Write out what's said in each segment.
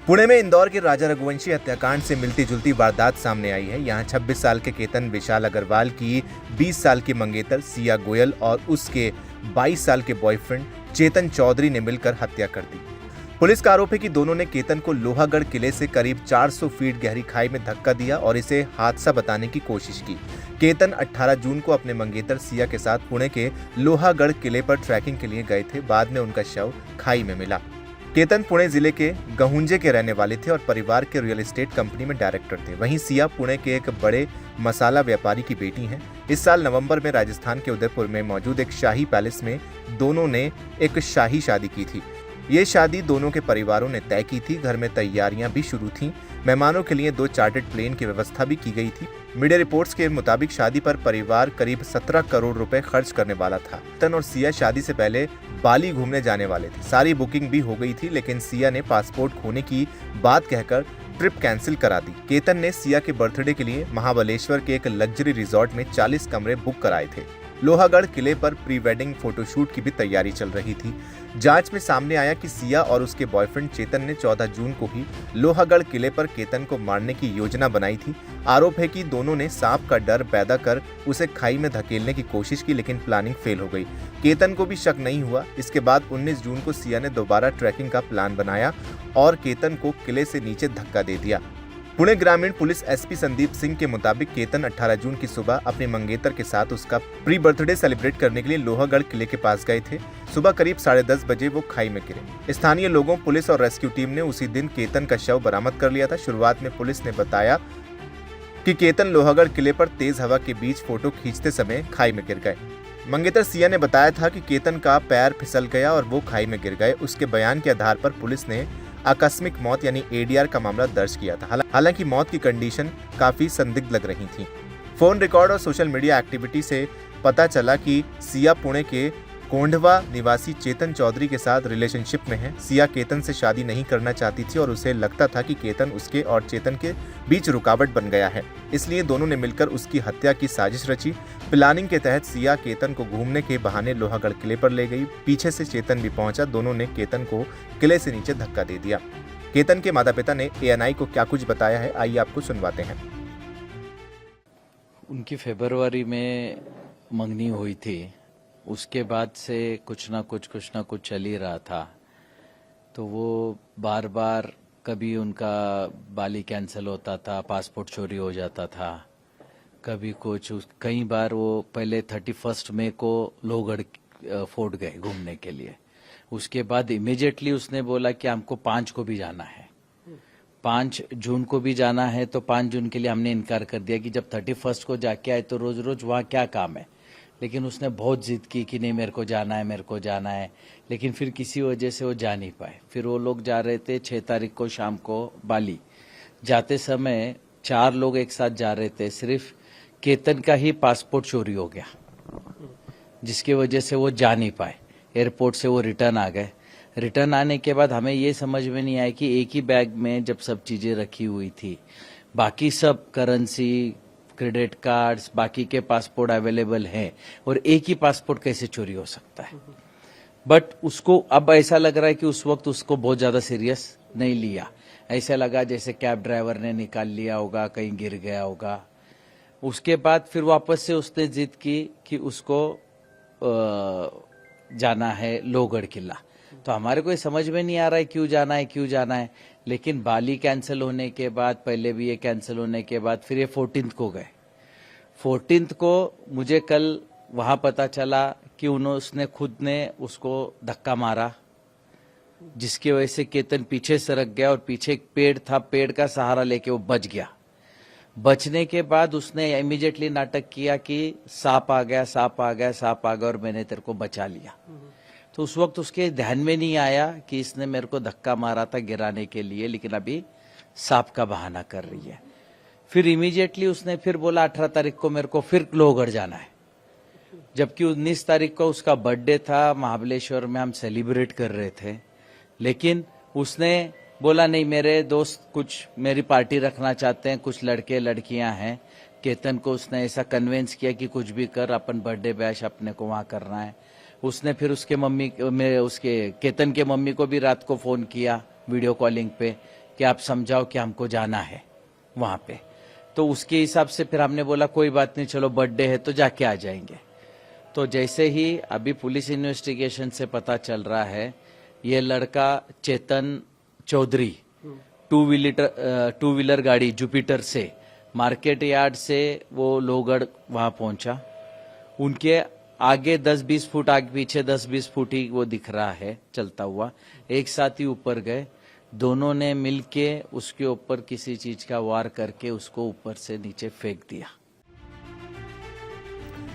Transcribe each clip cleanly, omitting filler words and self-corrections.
पुणे में इंदौर के राजा रघुवंशी हत्याकांड से मिलती जुलती वारदात सामने आई है। यहां 26 साल के केतन विशाल अग्रवाल की 20 साल की मंगेतर सिया गोयल और उसके 22 साल के बॉयफ्रेंड चेतन चौधरी ने मिलकर हत्या कर दी। पुलिस का आरोप है कि दोनों ने केतन को लोहागढ़ किले से करीब 400 फीट गहरी खाई में धक्का दिया और इसे हादसा बताने की कोशिश की। केतन 18 जून को अपने मंगेतर सिया के साथ पुणे के लोहागढ़ किले पर ट्रैकिंग के लिए गए थे। बाद में उनका शव खाई में मिला। केतन पुणे जिले के गहुंजे के रहने वाले थे और परिवार के रियल एस्टेट कंपनी में डायरेक्टर थे। वहीं सिया पुणे के एक बड़े मसाला व्यापारी की बेटी हैं। इस साल नवंबर में राजस्थान के उदयपुर में मौजूद एक शाही पैलेस में दोनों ने एक शाही शादी की थी। ये शादी दोनों के परिवारों ने तय की थी। घर में तैयारियां भी शुरू थीं। मेहमानों के लिए 2 चार्टर्ड प्लेन की व्यवस्था भी की गई थी। मीडिया रिपोर्ट्स के मुताबिक शादी पर परिवार करीब 17 करोड़ रुपए खर्च करने वाला था। केतन और सिया शादी से पहले बाली घूमने जाने वाले थे। सारी बुकिंग भी हो गई थी, लेकिन सिया ने पासपोर्ट खोने की बात कहकर ट्रिप कैंसिल करा दी। केतन ने सिया के बर्थडे के लिए महाबलेश्वर के एक लग्जरी रिजॉर्ट में 40 कमरे बुक कराए थे। लोहागढ़ किले पर प्री वेडिंग फोटोशूट की भी तैयारी चल रही थी। जांच में सामने आया कि सिया और उसके बॉयफ्रेंड चेतन ने 14 जून को ही लोहागढ़ किले पर केतन को मारने की योजना बनाई थी। आरोप है कि दोनों ने सांप का डर पैदा कर उसे खाई में धकेलने की कोशिश की, लेकिन प्लानिंग फेल हो गई। केतन को भी शक नहीं हुआ। इसके बाद 19 जून को सिया ने दोबारा ट्रैकिंग का प्लान बनाया और केतन को किले से नीचे धक्का दे दिया। पुणे ग्रामीण पुलिस एसपी संदीप सिंह के मुताबिक केतन 18 जून की सुबह अपने मंगेतर के साथ उसका प्री बर्थडे सेलिब्रेट करने के लिए लोहागढ़ किले के पास गए थे। सुबह करीब 10:30 बजे वो खाई में गिरे। स्थानीय लोगों, पुलिस और रेस्क्यू टीम ने उसी दिन केतन का शव बरामद कर लिया था। शुरुआत में पुलिस ने बताया कि केतन लोहागढ़ किले पर तेज हवा के बीच फोटो खींचते समय खाई में गिर गए। मंगेतर सिया ने बताया था कि केतन का पैर फिसल गया और वो खाई में गिर गए। उसके बयान के आधार पर पुलिस ने आकस्मिक मौत यानी एडीआर का मामला दर्ज किया था। हालांकि मौत की कंडीशन काफी संदिग्ध लग रही थी। फोन रिकॉर्ड और सोशल मीडिया एक्टिविटी से पता चला कि सिया पुणे के कोंढवा निवासी चेतन चौधरी के साथ रिलेशनशिप में है। सिया केतन से शादी नहीं करना चाहती थी और उसे लगता था कि केतन उसके और चेतन के बीच रुकावट बन गया है, इसलिए दोनों ने मिलकर उसकी हत्या की साजिश रची। प्लानिंग के तहत सिया केतन को घूमने के बहाने लोहागढ़ किले पर ले गई। पीछे से चेतन भी पहुंचा। दोनों ने केतन को किले से नीचे धक्का दे दिया। केतन के माता पिता ने ANI को क्या कुछ बताया है, आइए आपको सुनवाते हैं। उनकी फरवरी में मंगनी हुई थी। उसके बाद से कुछ ना कुछ चल ही रहा था। तो वो बार बार कभी उनका बाली कैंसिल होता था, पासपोर्ट चोरी हो जाता था, कभी कुछ। कई बार वो पहले 31 मई को लोहगढ़ फोर्ट गए घूमने के लिए। उसके बाद इमीडिएटली उसने बोला कि हमको 5 को भी जाना है, 5 जून को भी जाना है। तो 5 जून के लिए हमने इनकार कर दिया कि जब 31 को जाके आए तो रोज रोज वहाँ क्या काम है। लेकिन उसने बहुत जिद की कि नहीं मेरे को जाना है, मेरे को जाना है। लेकिन फिर किसी वजह से वो जा नहीं पाए। फिर वो लोग जा रहे थे 6 तारीख को शाम को बाली। जाते समय 4 लोग एक साथ जा रहे थे। सिर्फ केतन का ही पासपोर्ट चोरी हो गया, जिसकी वजह से वो जा नहीं पाए। एयरपोर्ट से वो रिटर्न आ गए। रिटर्न आने के बाद हमें ये समझ में नहीं आया कि एक ही बैग में जब सब चीजें रखी हुई थी, बाकी सब करेंसी, क्रेडिट कार्ड्स, बाकी के पासपोर्ट अवेलेबल हैं, और एक ही पासपोर्ट कैसे चोरी हो सकता है। बट उसको अब ऐसा लग रहा है कि उस वक्त उसको बहुत ज्यादा सीरियस नहीं लिया। ऐसा लगा जैसे कैब ड्राइवर ने निकाल लिया होगा, कहीं गिर गया होगा। उसके बाद फिर वापस से उसने जिद की कि उसको जाना है लोहगढ़ किला। तो हमारे को समझ में नहीं आ रहा है क्यों जाना है। लेकिन बाली कैंसिल होने के बाद, पहले भी ये कैंसिल होने के बाद, फिर ये 14 को गए। 14 को मुझे कल वहां पता चला कि उसने खुद ने उसको धक्का मारा, जिसकी वजह से केतन पीछे सरक गया और पीछे एक पेड़ था, पेड़ का सहारा लेके वो बच गया। बचने के बाद उसने इमीडिएटली नाटक किया कि सांप आ गया और मैंने तेरे को बचा लिया। तो उस वक्त उसके ध्यान में नहीं आया कि इसने मेरे को धक्का मारा था गिराने के लिए, लेकिन अभी सांप का बहाना कर रही है। फिर इमीडिएटली उसने फिर बोला 18 तारीख को मेरे को फिर लोहगढ़ जाना है, जबकि 19 तारीख को उसका बर्थडे था। महाबलेश्वर में हम सेलिब्रेट कर रहे थे। लेकिन उसने बोला नहीं, मेरे दोस्त कुछ मेरी पार्टी रखना चाहते हैं, कुछ लड़के लड़कियां हैं। केतन को उसने ऐसा कन्विंस किया कि कुछ भी कर, अपन बर्थडे बैश अपने को वहां करना है। उसने फिर उसके केतन के मम्मी को भी रात को फोन किया वीडियो कॉलिंग पे कि आप समझाओ कि हमको जाना है वहाँ पे। तो उसके हिसाब से फिर हमने बोला कोई बात नहीं, चलो बर्थडे है तो जाके आ जाएंगे। तो जैसे ही अभी पुलिस इन्वेस्टिगेशन से पता चल रहा है, ये लड़का चेतन चौधरी टू व्हीलर गाड़ी जुपिटर से मार्केट यार्ड से वो लोहगढ़ वहां पहुंचा। उनके आगे 10-20 फुट, आगे पीछे 10-20 फुट ही वो दिख रहा है चलता हुआ। एक साथ ही ऊपर गए, दोनों ने मिलके उसके ऊपर किसी चीज का वार करके उसको ऊपर से नीचे फेंक दिया।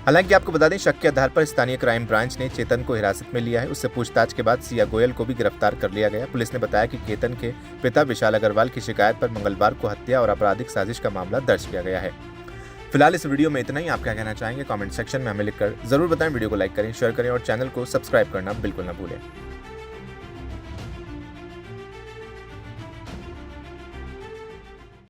हालांकि आपको बता दें, शक के आधार पर स्थानीय क्राइम ब्रांच ने चेतन को हिरासत में लिया है। उससे पूछताछ के बाद सिया गोयल को भी गिरफ्तार कर लिया गया। पुलिस ने बताया कि केतन के पिता विशाल अग्रवाल की शिकायत पर मंगलवार को हत्या और आपराधिक साजिश का मामला दर्ज किया गया है। फिलहाल इस वीडियो में इतना ही। आप क्या कहना चाहेंगे कमेंट सेक्शन में हमें लिखकर जरूर बताएं। वीडियो को लाइक करें, शेयर करें और चैनल को सब्सक्राइब करना बिल्कुल न भूलें।